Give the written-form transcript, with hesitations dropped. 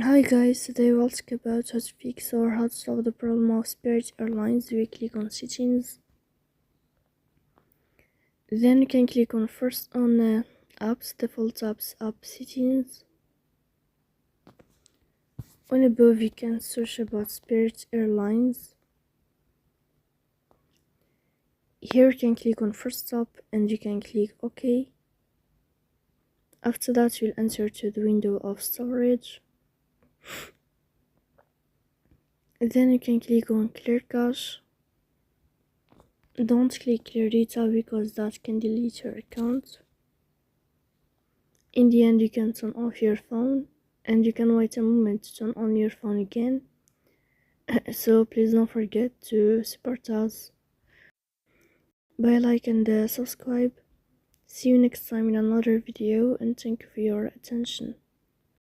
Hi guys, today we'll talk about how to fix or how to solve the problem of Spirit Airlines. We click on settings, then you can click on first on apps, default apps, app settings. On above you can search about Spirit Airlines. Here you can click on first stop and you can click OK. After that you'll enter to the window of storage. Then you can click on clear cache. Don't click clear data because that can delete your account. In the end you can turn off your phone and you can wait a moment to turn on your phone again. So please don't forget to support us by like and subscribe. See you next time in another video and thank you for your attention.